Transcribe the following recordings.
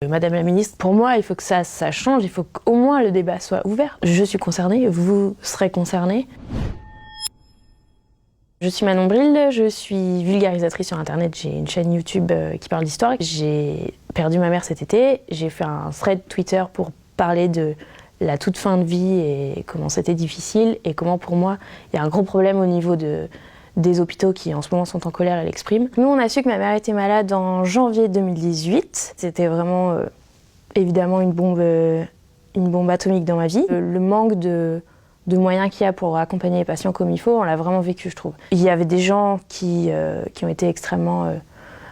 Madame la ministre, pour moi, il faut que ça change, il faut qu'au moins le débat soit ouvert. Je suis concernée, vous serez concernés. Je suis Manon Bril, je suis vulgarisatrice sur Internet, j'ai une chaîne YouTube qui parle d'histoire. J'ai perdu ma mère cet été, j'ai fait un thread Twitter pour parler de la toute fin de vie et comment c'était difficile et comment pour moi, il y a un gros problème au niveau des hôpitaux qui en ce moment sont en colère et l'expriment. Nous, on a su que ma mère était malade en janvier 2018. C'était vraiment évidemment une bombe atomique dans ma vie. Le manque de moyens qu'il y a pour accompagner les patients comme il faut, on l'a vraiment vécu, je trouve. Il y avait des gens qui ont été extrêmement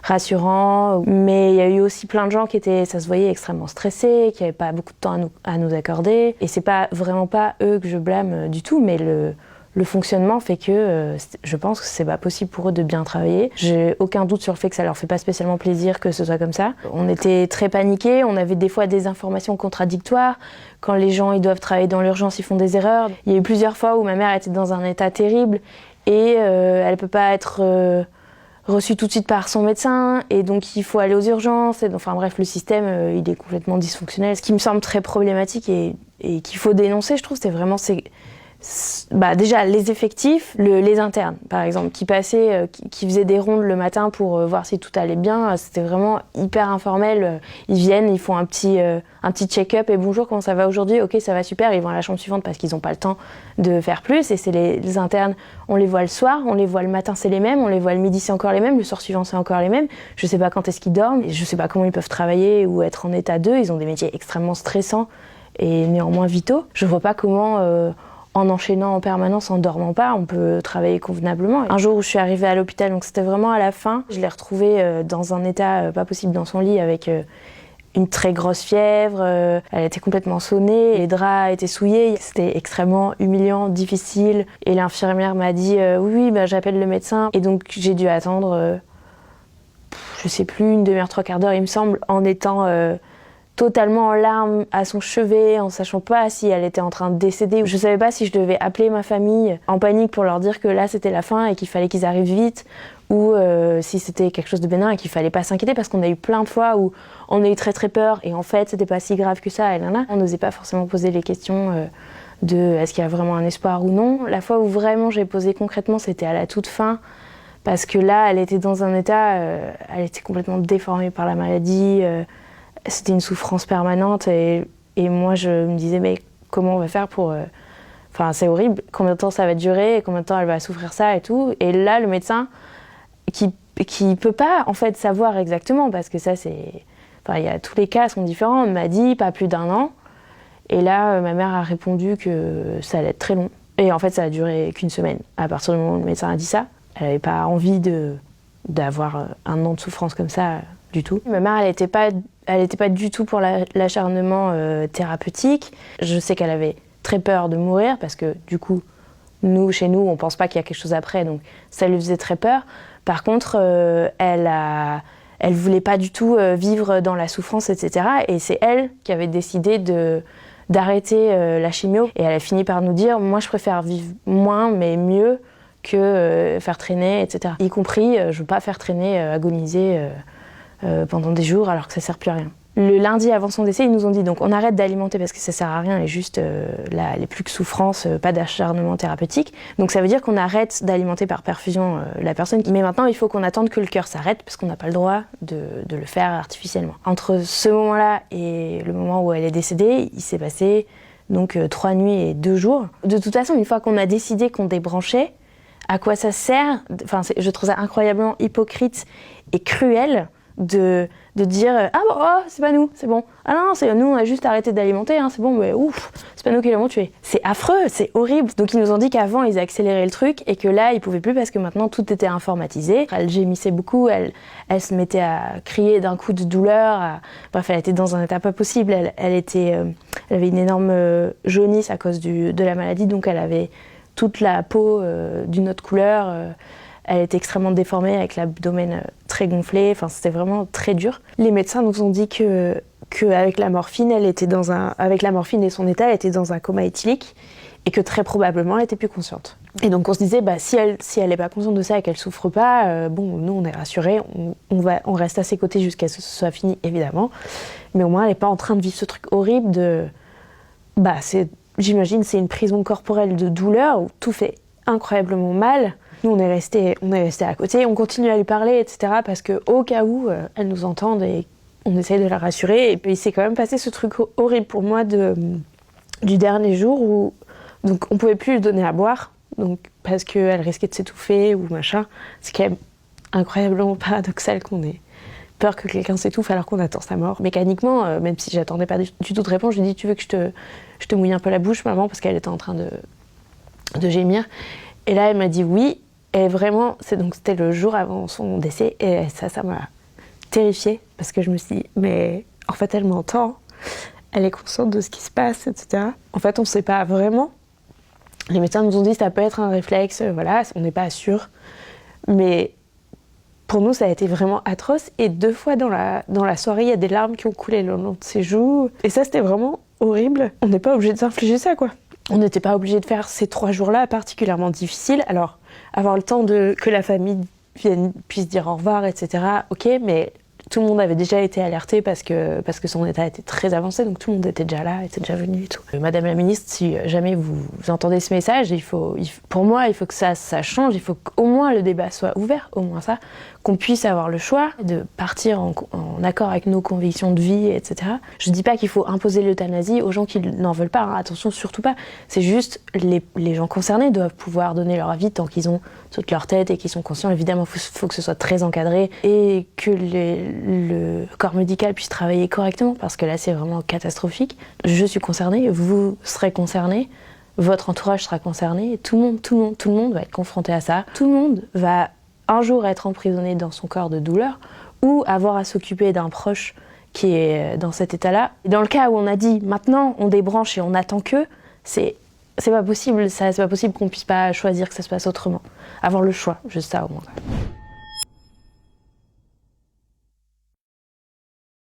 rassurants, mais il y a eu aussi plein de gens qui étaient, ça se voyait, extrêmement stressés, qui n'avaient pas beaucoup de temps à nous accorder. Et c'est vraiment pas eux que je blâme du tout, mais le fonctionnement fait que je pense que c'est pas possible pour eux de bien travailler. J'ai aucun doute sur le fait que ça leur fait pas spécialement plaisir que ce soit comme ça. On était très paniqués, on avait des fois des informations contradictoires. Quand les gens ils doivent travailler dans l'urgence, ils font des erreurs. Il y a eu plusieurs fois où ma mère était dans un état terrible et elle peut pas être reçue tout de suite par son médecin et donc il faut aller aux urgences. Enfin bref, le système il est complètement dysfonctionnel. Ce qui me semble très problématique et qu'il faut dénoncer, je trouve, déjà les effectifs, les internes par exemple, qui passaient, qui faisaient des rondes le matin pour voir si tout allait bien, c'était vraiment hyper informel. Ils viennent, ils font un petit check-up et bonjour, comment ça va aujourd'hui? Ok, ça va super, ils vont à la chambre suivante parce qu'ils n'ont pas le temps de faire plus. Et c'est les internes, on les voit le soir, on les voit le matin, c'est les mêmes, on les voit le midi, c'est encore les mêmes, le soir suivant, c'est encore les mêmes. Je sais pas quand est-ce qu'ils dorment, je sais pas comment ils peuvent travailler ou être en état 2, ils ont des métiers extrêmement stressants et néanmoins vitaux. Je vois pas comment en enchaînant en permanence, en dormant pas, on peut travailler convenablement. Un jour où je suis arrivée à l'hôpital, donc c'était vraiment à la fin, je l'ai retrouvée dans un état pas possible dans son lit avec une très grosse fièvre, elle était complètement sonnée, les draps étaient souillés, c'était extrêmement humiliant, difficile. Et l'infirmière m'a dit oui, j'appelle le médecin. Et donc j'ai dû attendre, je sais plus, une demi-heure, trois quarts d'heure, il me semble, en étant totalement en larmes à son chevet, en sachant pas si elle était en train de décéder. Je savais pas si je devais appeler ma famille en panique pour leur dire que là c'était la fin et qu'il fallait qu'ils arrivent vite, ou si c'était quelque chose de bénin et qu'il fallait pas s'inquiéter, parce qu'on a eu plein de fois où on a eu très très peur et en fait c'était pas si grave que ça. Et là, on n'osait pas forcément poser les questions de est-ce qu'il y a vraiment un espoir ou non. La fois où vraiment j'ai posé concrètement, c'était à la toute fin, parce que là elle était dans un état, elle était complètement déformée par la maladie. C'était une souffrance permanente et moi je me disais mais comment on va faire pour... Enfin c'est horrible, combien de temps ça va durer, combien de temps elle va souffrir ça et tout. Et là le médecin qui peut pas en fait savoir exactement, parce que ça c'est... Enfin tous les cas sont différents, on m'a dit pas plus d'1 an. Et là ma mère a répondu que ça allait être très long. Et en fait ça a duré qu'une semaine. À partir du moment où le médecin a dit ça, elle avait pas envie d'avoir 1 an de souffrance comme ça du tout. Ma mère elle était pas du tout pour l'acharnement thérapeutique. Je sais qu'elle avait très peur de mourir parce que du coup, chez nous, on pense pas qu'il y a quelque chose après, donc ça lui faisait très peur. Par contre, elle voulait pas du tout vivre dans la souffrance, etc. Et c'est elle qui avait décidé d'arrêter la chimio. Et elle a fini par nous dire, moi je préfère vivre moins mais mieux que faire traîner, etc. Y compris, je veux pas faire traîner, agoniser pendant des jours alors que ça sert plus à rien. Le lundi avant son décès, ils nous ont dit donc on arrête d'alimenter parce que ça sert à rien, et juste les plus que souffrance, pas d'acharnement thérapeutique. Donc ça veut dire qu'on arrête d'alimenter par perfusion la personne. Mais maintenant il faut qu'on attende que le cœur s'arrête parce qu'on n'a pas le droit de le faire artificiellement. Entre ce moment-là et le moment où elle est décédée, il s'est passé donc 3 nuits et 2 jours. De toute façon, une fois qu'on a décidé qu'on débranchait, à quoi ça sert? Enfin, je trouve ça incroyablement hypocrite et cruel de dire ah bon, oh, c'est pas nous, c'est bon. Ah non, c'est nous, on a juste arrêté d'alimenter, hein, c'est bon, mais ouf, c'est pas nous qui l'avons tué. C'est affreux, c'est horrible. Donc ils nous ont dit qu'avant ils accéléraient le truc et que là ils pouvaient plus parce que maintenant tout était informatisé. Elle gémissait beaucoup, elle se mettait à crier d'un coup de douleur. Bref, elle était dans un état pas possible. Elle avait une énorme jaunisse à cause de la maladie, donc elle avait toute la peau d'une autre couleur. Elle était extrêmement déformée avec l'abdomen très gonflé. Enfin, c'était vraiment très dur. Les médecins nous ont dit que avec la morphine, avec la morphine et son état, elle était dans un coma éthylique et que très probablement elle était plus consciente. Et donc on se disait, si elle n'est pas consciente de ça et qu'elle souffre pas, nous on est rassurés, on reste à ses côtés jusqu'à ce que ce soit fini évidemment, mais au moins elle n'est pas en train de vivre ce truc horrible de, j'imagine c'est une prison corporelle de douleur où tout fait incroyablement mal. Nous on est resté à côté, on continue à lui parler, etc. parce que au cas où elle nous entende et on essaye de la rassurer. Et puis il s'est quand même passé ce truc horrible pour moi du dernier jour où donc on pouvait plus lui donner à boire, donc parce qu'elle risquait de s'étouffer ou machin. C'est quand même incroyablement paradoxal qu'on ait peur que quelqu'un s'étouffe alors qu'on attend sa mort. Mécaniquement, même si j'attendais pas du tout de réponse, je lui ai dit tu veux que je te mouille un peu la bouche maman, parce qu'elle était en train de gémir. Et là elle m'a dit oui. Et vraiment, c'était le jour avant son décès, et ça m'a terrifiée, parce que je me suis dit, mais en fait elle m'entend, elle est consciente de ce qui se passe, etc. En fait on ne sait pas vraiment. Les médecins nous ont dit que ça peut être un réflexe, voilà, on n'est pas sûr. Mais pour nous ça a été vraiment atroce, et 2 fois dans la soirée, il y a des larmes qui ont coulé le long de ses joues. Et ça c'était vraiment horrible. On n'est pas obligé de s'infliger ça, quoi. On n'était pas obligé de faire ces 3 jours-là particulièrement difficiles. Alors, avoir le temps que la famille puisse dire au revoir, etc. Ok, mais tout le monde avait déjà été alerté parce que son état était très avancé, donc tout le monde était déjà là, était déjà venu et tout. Madame la ministre, si jamais vous entendez ce message, pour moi, il faut que ça change, il faut qu'au moins le débat soit ouvert, au moins ça, qu'on puisse avoir le choix de partir en accord avec nos convictions de vie, etc. Je dis pas qu'il faut imposer l'euthanasie aux gens qui n'en veulent pas, hein. Attention, surtout pas. C'est juste les gens concernés doivent pouvoir donner leur avis tant qu'ils ont toute leur tête et qu'ils sont conscients. Évidemment, faut que ce soit très encadré et que le corps médical puisse travailler correctement, parce que là, c'est vraiment catastrophique. Je suis concernée, vous serez concernés, votre entourage sera concerné, et tout le monde va être confronté à ça. Tout le monde va un jour être emprisonné dans son corps de douleur ou avoir à s'occuper d'un proche qui est dans cet état-là. Dans le cas où on a dit maintenant on débranche et on attend que, c'est pas possible, c'est pas possible qu'on puisse pas choisir que ça se passe autrement. Avoir le choix, juste ça au moins.